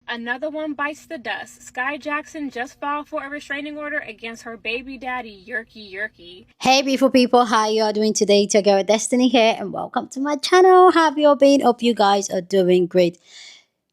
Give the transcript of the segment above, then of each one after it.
Another one bites the dust. Skai Jackson just filed for a restraining order against her baby daddy, Yerky Yerky. Hey beautiful people, how you all doing today? It's your girl Destiny here and welcome to my channel. How have you all been? Hope you guys are doing great.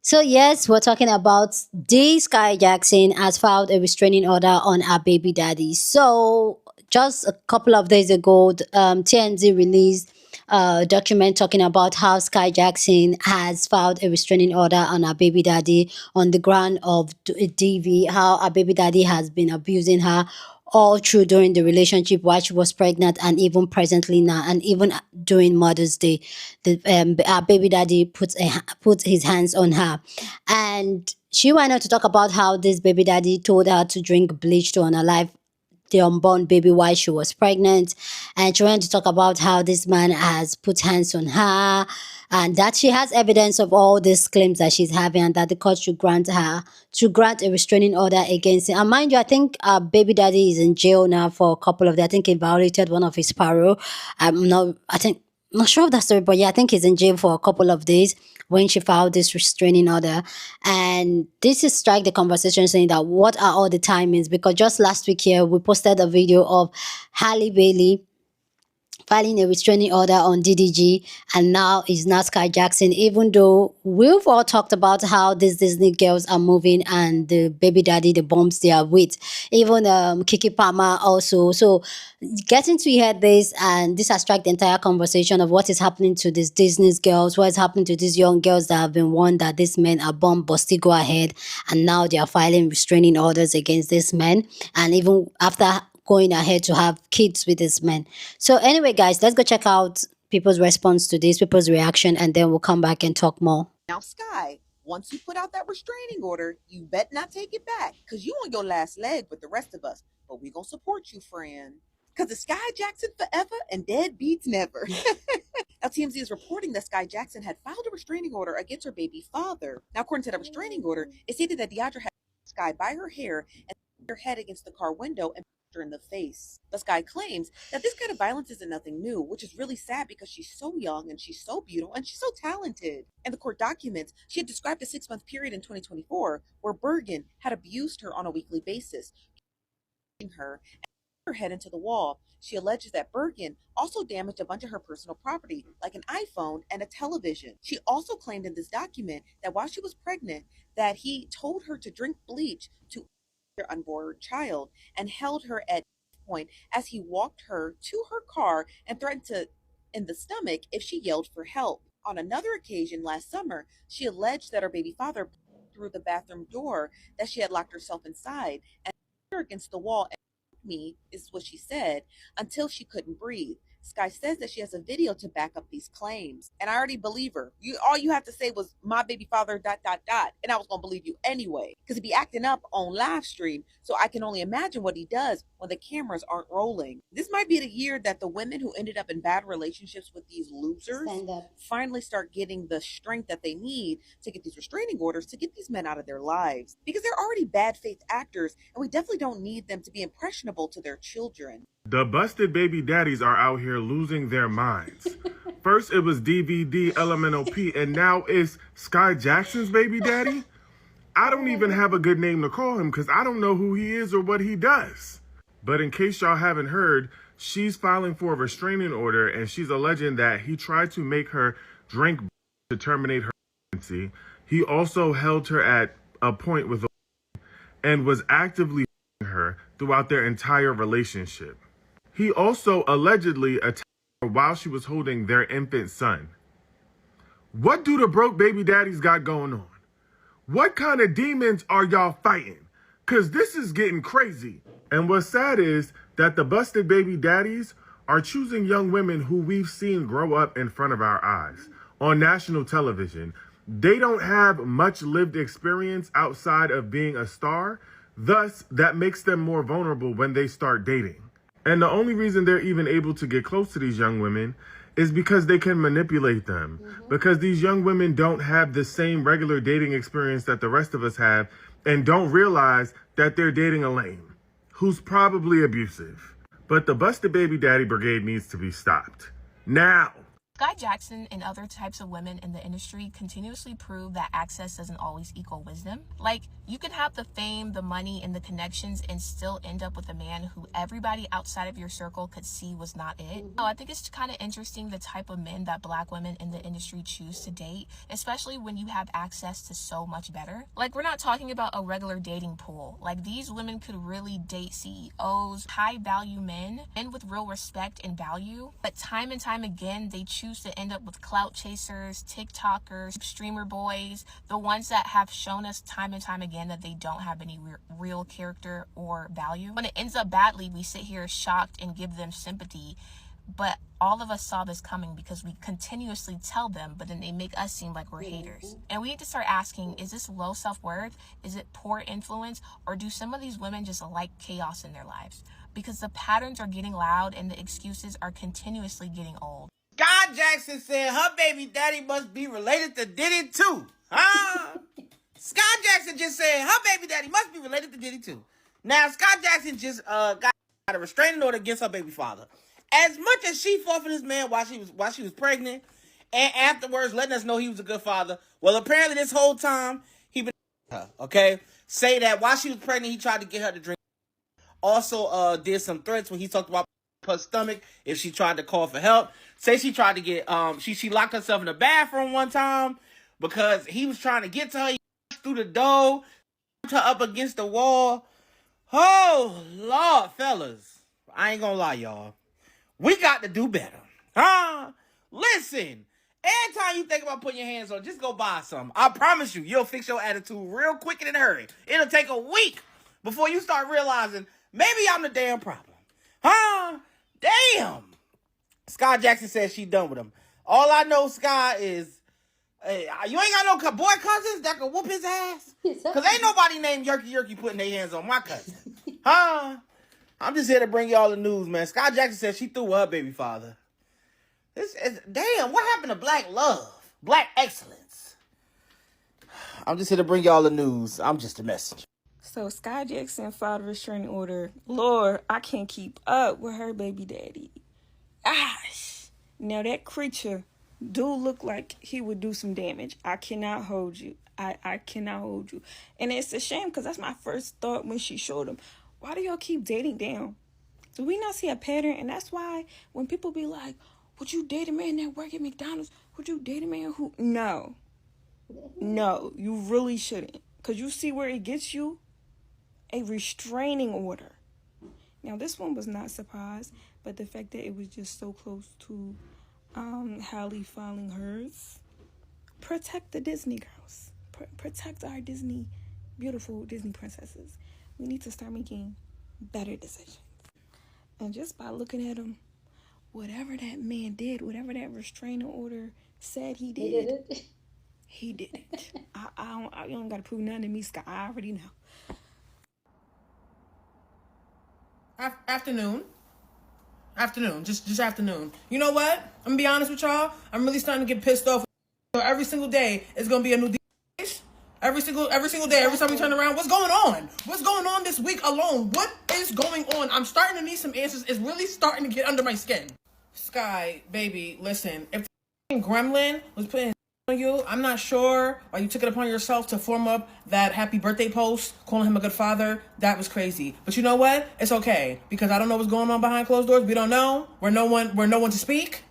So yes, we're talking about the Skai Jackson has filed a restraining order on her baby daddy. So just a couple of days ago, TMZ released a document talking about how Skai Jackson has filed a restraining order on her baby daddy on the ground of DV, how her baby daddy has been abusing her all through during the relationship while she was pregnant and even presently now and even during Mother's Day. Our baby daddy puts his hands on her, and she went on to talk about how this baby daddy told her to drink bleach to unalive the unborn baby while she was pregnant. And she went to talk about how this man has put hands on her and that she has evidence of all these claims that she's having and that the court should grant a restraining order against him. And mind you, I think baby daddy is in jail now for a couple of days. I think he violated one of his parole. I'm not sure of that story, but yeah, I think he's in jail for a couple of days when she filed this restraining order. And this is strike the conversation saying that what are all the timings? Because just last week here, we posted a video of Halle Bailey filing a restraining order on DDG, and now it's not Skai Jackson. Even though we've all talked about how these Disney girls are moving and the baby daddy, the bombs they are with, even Kiki Palmer also. So getting to hear this, and this has struck the entire conversation of what is happening to these Disney girls, what is happening to these young girls that have been warned that these men are bomb, but still go ahead, and now they are filing restraining orders against these men, and even after going ahead to have kids with this man. So anyway, guys, let's go check out people's response to this, people's reaction, and then we'll come back and talk more. Now, Sky, once you put out that restraining order, you bet not take it back, because you on your last leg with the rest of us. But we gonna support you, friend. Because it's Skai Jackson forever and dead beats never. Now, TMZ is reporting that Skai Jackson had filed a restraining order against her baby father. Now, according to the restraining order, it stated that Deidre had Sky by her hair and her head against the car window and her in the face. The Sky claims that this kind of violence isn't nothing new, which is really sad because she's so young and she's so beautiful and she's so talented. In the court documents, she had described a 6-month period in 2024 where Bergen had abused her on a weekly basis, her and her head into the wall. She alleges that Bergen also damaged a bunch of her personal property, like an iPhone and a television. She also claimed in this document that while she was pregnant, that he told her to drink bleach to their unborn child and held her at point as he walked her to her car and threatened to in the stomach if she yelled for help. On another occasion last summer, she alleged that her baby father through the bathroom door, that she had locked herself inside and her against the wall and me is what she said until she couldn't breathe. Sky says that she has a video to back up these claims, and I already believe her. All you have to say was my baby father ... and I was gonna believe you anyway, because he'd be acting up on live stream. So I can only imagine what he does when the cameras aren't rolling. This might be the year that the women who ended up in bad relationships with these losers finally start getting the strength that they need to get these restraining orders to get these men out of their lives, because they're already bad faith actors, and we definitely don't need them to be impressionable to their children. The busted baby daddies are out here losing their minds. First it was DVD Elemental P, and now it's Skai Jackson's baby daddy? I don't even have a good name to call him because I don't know who he is or what he does. But in case y'all haven't heard, she's filing for a restraining order and she's alleging that he tried to make her drink to terminate her pregnancy. He also held her at a point with a and was actively her throughout their entire relationship. He also allegedly attacked her while she was holding their infant son. What do the broke baby daddies got going on? What kind of demons are y'all fighting? Because this is getting crazy. And what's sad is that the busted baby daddies are choosing young women who we've seen grow up in front of our eyes on national television. They don't have much lived experience outside of being a star. Thus, that makes them more vulnerable when they start dating. And the only reason they're even able to get close to these young women is because they can manipulate them. Because these young women don't have the same regular dating experience that the rest of us have and don't realize that they're dating a lame who's probably abusive. But the busted baby daddy brigade needs to be stopped. Now. Skai Jackson and other types of women in the industry continuously prove that access doesn't always equal wisdom. Like, you can have the fame, the money, and the connections and still end up with a man who everybody outside of your circle could see was not it. So I think it's kind of interesting the type of men that Black women in the industry choose to date, especially when you have access to so much better. Like, we're not talking about a regular dating pool. Like, these women could really date CEOs, high value men with real respect and value, but time and time again they choose to end up with clout chasers, TikTokers, streamer boys, the ones that have shown us time and time again that they don't have any real character or value. When it ends up badly, we sit here shocked and give them sympathy, but all of us saw this coming because we continuously tell them, but then they make us seem like we're haters. And we need to start asking, is this low self-worth? Is it poor influence? Or do some of these women just like chaos in their lives? Because the patterns are getting loud and the excuses are continuously getting old. Skai Jackson said her baby daddy must be related to Diddy too. Huh? Skai Jackson just said her baby daddy must be related to Diddy too. Now, Skai Jackson just got a restraining order against her baby father. As much as she fought for this man while she was pregnant, and afterwards letting us know he was a good father, well, apparently this whole time he been her, okay? Say that while she was pregnant, he tried to get her to drink. Also, did some threats when he talked about her stomach if she tried to call for help. Say she tried to get she locked herself in the bathroom one time because he was trying to get to her. He through the door, her up against the wall. Oh Lord, fellas, I ain't gonna lie, y'all. We got to do better. Listen, anytime you think about putting your hands on, just go buy something. I promise you, you'll fix your attitude real quick and in a hurry. It'll take a week before you start realizing maybe I'm the damn problem. Damn. Skai Jackson says she done with him. All I know, Skai, is you ain't got no boy cousins that can whoop his ass? Because ain't nobody named Yerky putting their hands on my cousin. I'm just here to bring y'all the news, man. Skai Jackson said she threw with her baby father. Damn, what happened to black love? Black excellence? I'm just here to bring y'all the news. I'm just a messenger. So Skai Jackson filed a restraining order. Lord, I can't keep up with her baby daddy. Gosh. Now that creature do look like he would do some damage. I cannot hold you. I cannot hold you. And it's a shame because that's my first thought when she showed him. Why do y'all keep dating down? Do we not see a pattern? And that's why when people be like, would you date a man that work at McDonald's? Would you date a man who... No, you really shouldn't. Because you see where it gets you? A restraining order. Now, this one was not surprised, but the fact that it was just so close to Halle filing hers. Protect the Disney girls. Protect our beautiful Disney princesses. We need to start making better decisions. And just by looking at him, whatever that man did, whatever that restraining order said he did, he did it. I don't got to prove nothing to me, Skai. I already know. Afternoon, just afternoon. You know what? I'm gonna be honest with y'all. I'm really starting to get pissed off. Every single day is gonna be a new case. Every single day, every time we turn around, what's going on? What's going on this week alone? What is going on? I'm starting to need some answers. It's really starting to get under my skin. Skai, baby, listen. If the gremlin was putting his on you, I'm not sure why you took it upon yourself to form up that happy birthday post, calling him a good father. That was crazy. But you know what? It's okay, because I don't know what's going on behind closed doors. We don't know. We're no one to speak.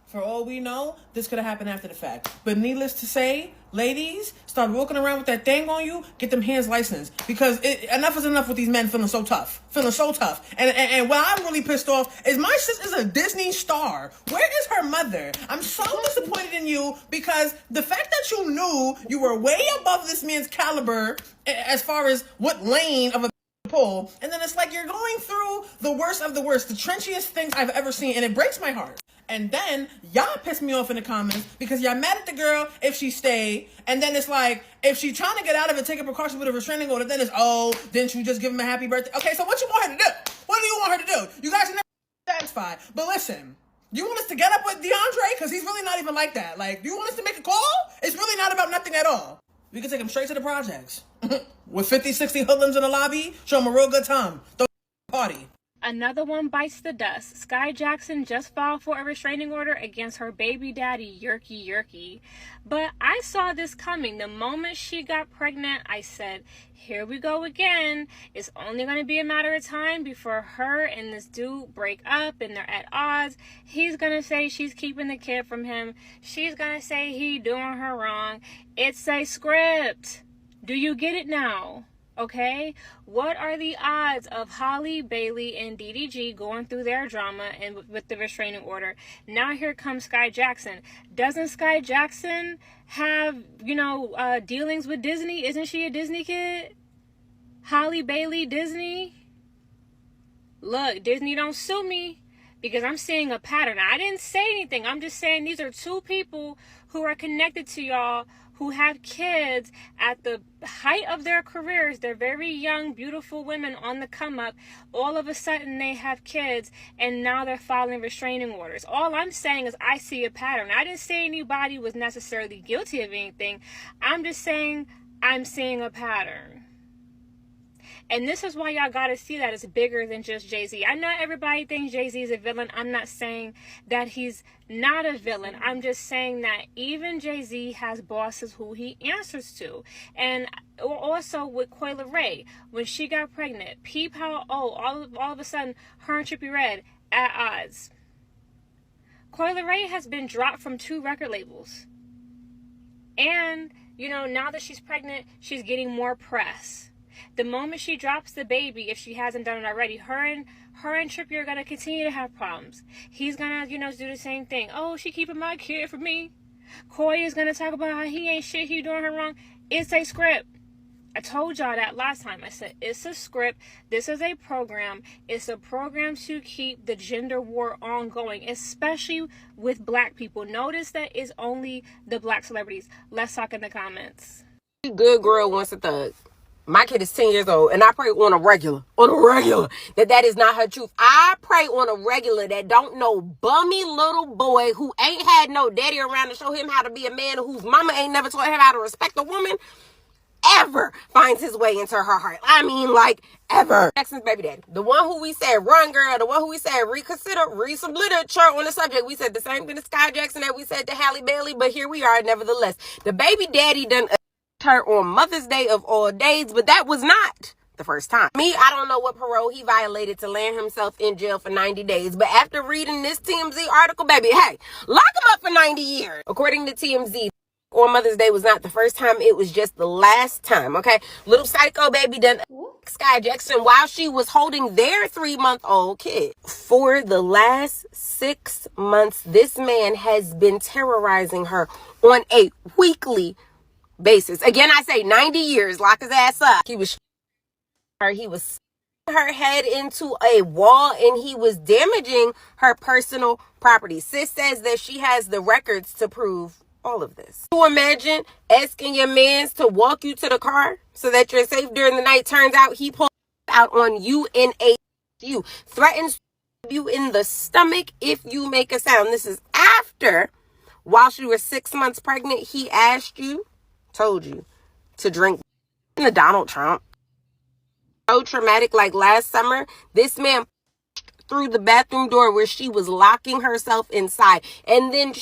For all we know, this could have happened after the fact. But needless to say, ladies, start walking around with that thing on you. Get them hands licensed. Because enough is enough with these men feeling so tough. And what I'm really pissed off is my sister's a Disney star. Where is her mother? I'm so disappointed in you because the fact that you knew you were way above this man's caliber as far as what lane of a pull. And then it's like you're going through the worst of the worst, the trenchiest things I've ever seen. And it breaks my heart. And then y'all piss me off in the comments because y'all mad at the girl if she stayed. And then it's like, if she trying to get out of it, taking precautions with a restraining order, then it's, oh, didn't you just give him a happy birthday? Okay, so what you want her to do? What do you want her to do? You guys are never satisfied. But listen, you want us to get up with DeAndre? Because he's really not even like that. Like, do you want us to make a call? It's really not about nothing at all. We can take him straight to the projects. With 50, 60 hoodlums in the lobby, show him a real good time. Throw a party. Another one bites the dust. Skai Jackson just filed for a restraining order against her baby daddy, Yerky. But I saw this coming. The moment she got pregnant, I said, here we go again. It's only going to be a matter of time before her and this dude break up and they're at odds. He's going to say she's keeping the kid from him. She's going to say he doing her wrong. It's a script. Do you get it now? Okay, what are the odds of Holly, Bailey, and DDG going through their drama and with the restraining order? Now here comes Skai Jackson. Doesn't Skai Jackson have, dealings with Disney? Isn't she a Disney kid? Holly, Bailey, Disney? Look, Disney don't sue me because I'm seeing a pattern. I didn't say anything. I'm just saying these are two people who are connected to y'all, who have kids at the height of their careers. They're very young, beautiful women on the come up. All of a sudden they have kids and now they're filing restraining orders. All I'm saying is I see a pattern. I didn't say anybody was necessarily guilty of anything. I'm just saying I'm seeing a pattern. And this is why y'all gotta see that it's bigger than just Jay-Z. I know everybody thinks Jay-Z is a villain. I'm not saying that he's not a villain. I'm just saying that even Jay-Z has bosses who he answers to. And also with Coi Leray, when she got pregnant, peep how, all of a sudden, her and Trippie Redd at odds. Coi Leray has been dropped from 2 record labels. And, now that she's pregnant, she's getting more press. The moment she drops the baby, if she hasn't done it already, her and Trippie are going to continue to have problems. He's going to, do the same thing. Oh, she keeping my kid from me. Coi is going to talk about how he ain't shit, he doing her wrong. It's a script. I told y'all that last time. I said, it's a script. This is a program. It's a program to keep the gender war ongoing, especially with black people. Notice that it's only the black celebrities. Let's talk in the comments. Good girl wants a thug. My kid is 10 years old, and I pray on a regular, that is not her truth. I pray on a regular that don't know bummy little boy who ain't had no daddy around to show him how to be a man, whose mama ain't never taught him how to respect a woman, ever finds his way into her heart. I mean, like, ever. Jackson's baby daddy. The one who we said, run, girl. The one who we said, read some literature on the subject. We said the same thing to Skai Jackson that we said to Halle Bailey, but here we are, nevertheless. The baby daddy done her on Mother's Day of all days, but that was not the first time. I don't know what parole he violated to land himself in jail for 90 days, but after reading this TMZ article, baby, hey, lock him up for 90 years. According to TMZ, on Mother's Day was not the first time, it was just the last time, okay? Little psycho baby done Skai Jackson while she was holding their 3-month-old kid. For the last 6 months, this man has been terrorizing her on a weekly basis. Again, I say 90 years, lock his ass up. He was her head into a wall and he was damaging her personal property. Sis says that she has the records to prove all of this. Can you imagine asking your mans to walk you to the car so that you're safe during the night? Turns out he pulled out on you in a you threatens you in the stomach if you make a sound. This is after, while she was 6 months pregnant, he told you to drink the Donald Trump. So traumatic, like last summer, this man through the bathroom door where she was locking herself inside and then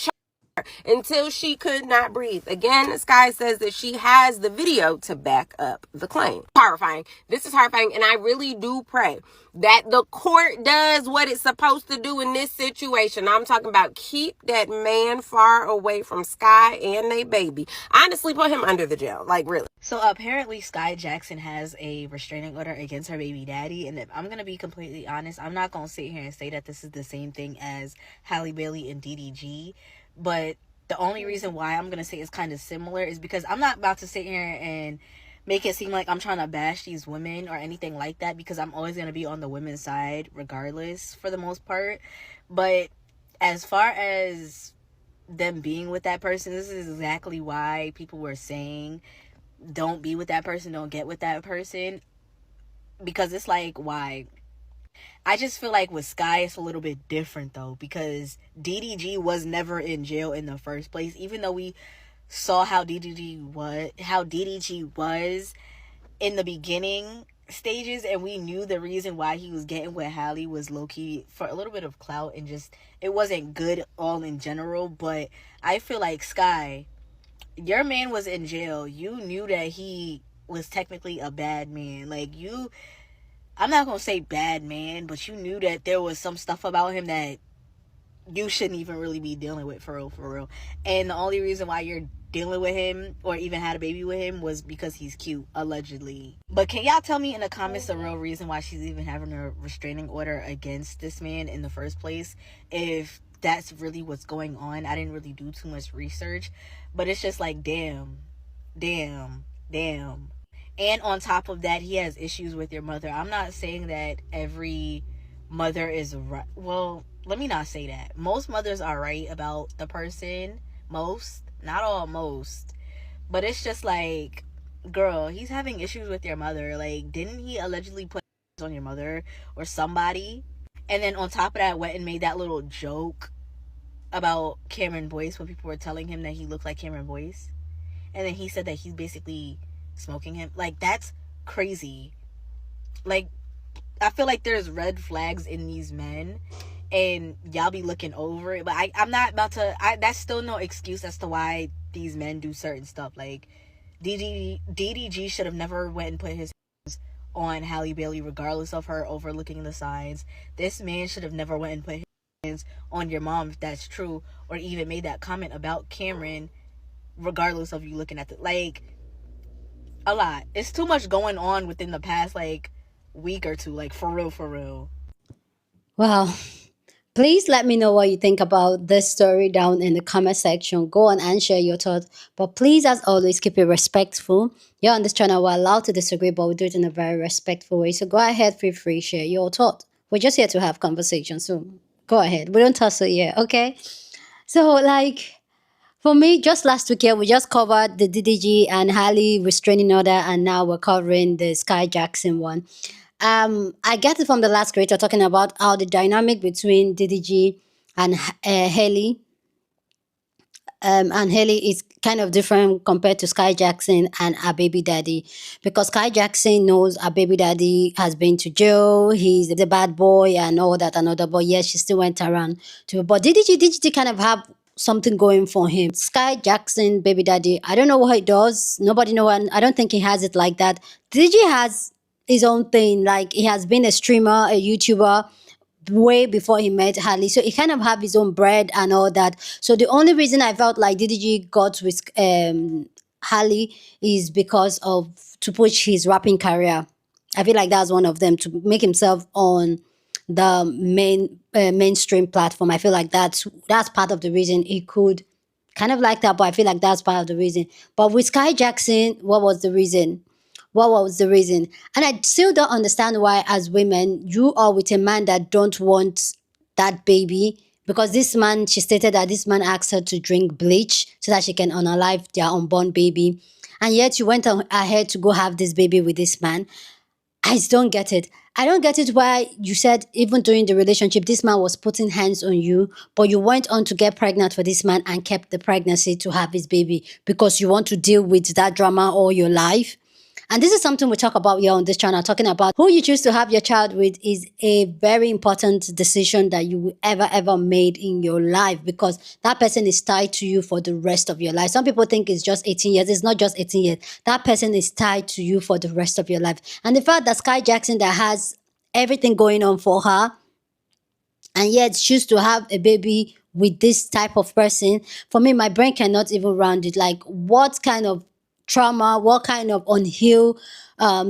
until she could not breathe. Again, Skai says that she has the video to back up the claim. Horrifying. This is horrifying, and I really do pray that the court does what it's supposed to do in this situation. I'm talking about keep that man far away from Skai and they baby. Honestly, put him under the jail. Like, really. So apparently Skai Jackson has a restraining order against her baby daddy, and if I'm going to be completely honest, I'm not going to sit here and say that this is the same thing as Halle Bailey and DDG. But the only reason why I'm going to say it's kind of similar is because I'm not about to sit here and make it seem like I'm trying to bash these women or anything like that, because I'm always going to be on the women's side regardless for the most part. But as far as them being with that person, this is exactly why people were saying don't be with that person, don't get with that person, because it's like, why? I just feel like with Skai, it's a little bit different, though, because DDG was never in jail in the first place. Even though we saw how DDG was in the beginning, stages, and we knew the reason why he was getting with Hallie was low-key for a little bit of clout, and just it wasn't good all in general. But I feel like, Sky, your man was in jail. You knew that he was technically a bad man. Like, I'm not gonna say bad man, but you knew that there was some stuff about him that you shouldn't even really be dealing with, for real. And the only reason why you're dealing with him or even had a baby with him was because he's cute, allegedly. But can y'all tell me in the comments the real reason why she's even having a restraining order against this man in the first place, if that's really what's going on? I didn't really do too much research, but it's just like, damn. And on top of that, he has issues with your mother. I'm not saying that every mother is right. Well, let me not say that. Most mothers are right about the person. Most. Not all, most. But it's just like, girl, he's having issues with your mother. Like, didn't he allegedly put on your mother or somebody? And then on top of that, went and made that little joke about Cameron Boyce when people were telling him that he looked like Cameron Boyce. And then he said that he's basically smoking him. Like, that's crazy. Like, I feel like there's red flags in these men, and y'all be looking over it. But I'm not about to. That's still no excuse as to why these men do certain stuff. Like, DDG should have never went and put his hands on Halle Bailey, regardless of her overlooking the signs. This man should have never went and put his hands on your mom, if that's true, or even made that comment about Cameron, regardless of you looking at the, like, a lot. It's too much going on within the past, like, week or two, like, for real. Well, please let me know what you think about this story down in the comment section. Go on and share your thoughts. But please, as always, keep it respectful. You're on this channel, we're allowed to disagree, but we do it in a very respectful way. So go ahead, feel free, share your thoughts. We're just here to have conversation, so go ahead. We don't tussle here, okay? So, like, for me, just last week, we just covered the DDG and Halle restraining order, and now we're covering the Skai Jackson one. I get it from the last creator talking about how the dynamic between DDG and Haley is kind of different compared to Skai Jackson and her baby daddy, because Skai Jackson knows her baby daddy has been to jail, he's the bad boy and all that and other, but yes, she still went around to. But DDG kind of have something going for him. Skai Jackson baby daddy, I don't know what he does, nobody know, and I don't think he has it like that. DDG has his own thing, like he has been a streamer, a YouTuber way before he met Halle, so he kind of have his own bread and all that. So the only reason I felt like DDG got with Halle is because of to push his rapping career. I feel like that's one of them, to make himself on the mainstream platform. I feel like that's part of the reason he could kind of like that, but I feel like that's part of the reason. But with Skai Jackson, what was the reason? What was the reason? And I still don't understand why, as women, you are with a man that don't want that baby. Because this man, she stated that this man asked her to drink bleach so that she can unalive their unborn baby. And yet you went ahead to go have this baby with this man. I just don't get it. I don't get it why you said even during the relationship, this man was putting hands on you, but you went on to get pregnant for this man and kept the pregnancy to have his baby because you want to deal with that drama all your life. And this is something we talk about here on this channel, talking about who you choose to have your child with is a very important decision that you will ever made in your life, because that person is tied to you for the rest of your life. Some people think it's just 18 years. It's not just 18 years. That person is tied to you for the rest of your life. And the fact that Skai Jackson, that has everything going on for her, and yet choose to have a baby with this type of person, for me, my brain cannot even round it. Like, what kind of trauma, what kind of unhealed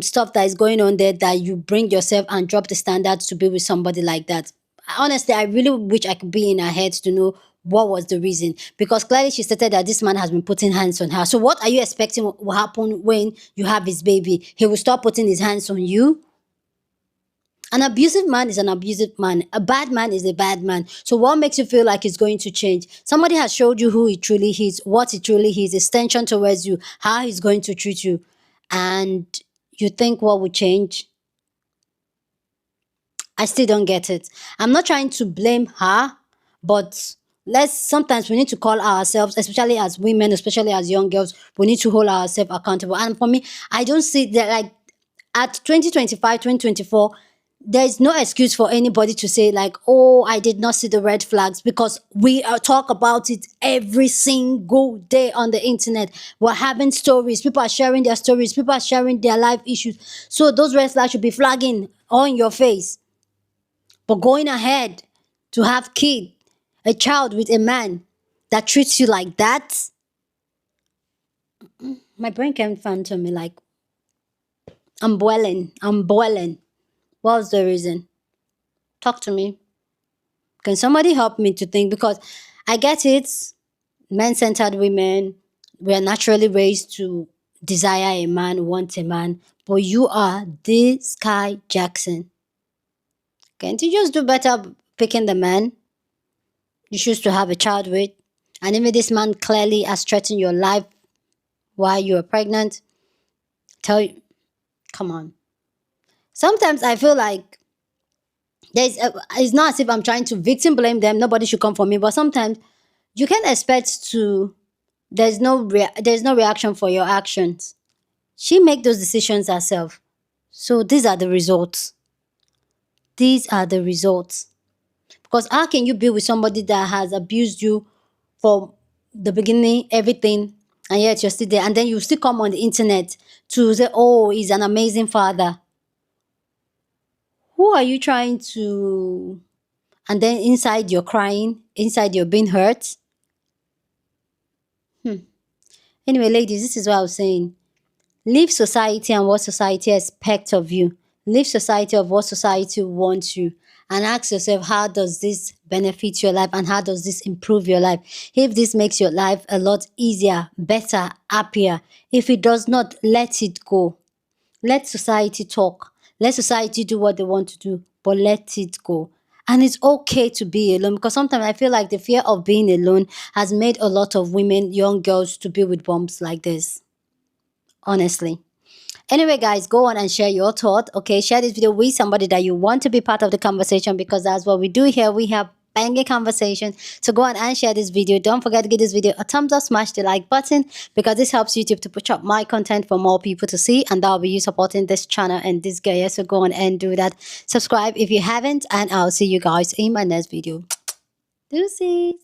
stuff that is going on there that you bring yourself and drop the standards to be with somebody like that? Honestly, I really wish I could be in her head to know what was the reason, because clearly she stated that this man has been putting hands on her. So what are you expecting will happen when you have his baby? He will stop putting his hands on you? An abusive man is an abusive man. A bad man is a bad man. So what makes you feel like it's going to change? Somebody has showed you who he truly is, what he truly is, his tension towards you, how he's going to treat you. And you think what would change? I still don't get it. I'm not trying to blame her, but sometimes we need to call ourselves, especially as women, especially as young girls, we need to hold ourselves accountable. And for me, I don't see that, like, at 2025, 2024, there's no excuse for anybody to say like, oh, I did not see the red flags, because we talk about it every single day on the internet. We're having stories. People are sharing their stories. People are sharing their life issues. So those red flags should be flagging on your face. But going ahead to have a child with a man that treats you like that, my brain can't phantom me like, I'm boiling. What's the reason? Talk to me. Can somebody help me to think? Because I get it. Men-centered women, we are naturally raised to desire a man, want a man. But you are the Skai Jackson. Can't you just do better picking the man you choose to have a child with? And even this man clearly has threatened your life while you are pregnant. Tell you, come on. Sometimes I feel like it's not as if I'm trying to victim blame them. Nobody should come for me. But sometimes you can expect to. There's no reaction for your actions. She make those decisions herself. So these are the results. These are the results. Because how can you be with somebody that has abused you from the beginning, everything, and yet you're still there, and then you still come on the internet to say, oh, he's an amazing father. Who are you trying to... And then inside you're crying, inside you're being hurt. Anyway, ladies, this is what I was saying. Leave society and what society expects of you. Leave society of what society wants you. And ask yourself, how does this benefit your life and how does this improve your life? If this makes your life a lot easier, better, happier. If it does not, let it go. Let society talk. Let society do what they want to do, but let it go. And it's okay to be alone, because sometimes I feel like the fear of being alone has made a lot of women, young girls, to be with bumps like this. Honestly. Anyway, guys, go on and share your thought. Okay, share this video with somebody that you want to be part of the conversation, because that's what we do here. We have banging conversation. So go on and share this video. Don't forget to give this video a thumbs up, smash the like button, because this helps YouTube to push up my content for more people to see, and that'll be you supporting this channel and this guy. So go on and do that. Subscribe if you haven't, and I'll see you guys in my next video. Deuces.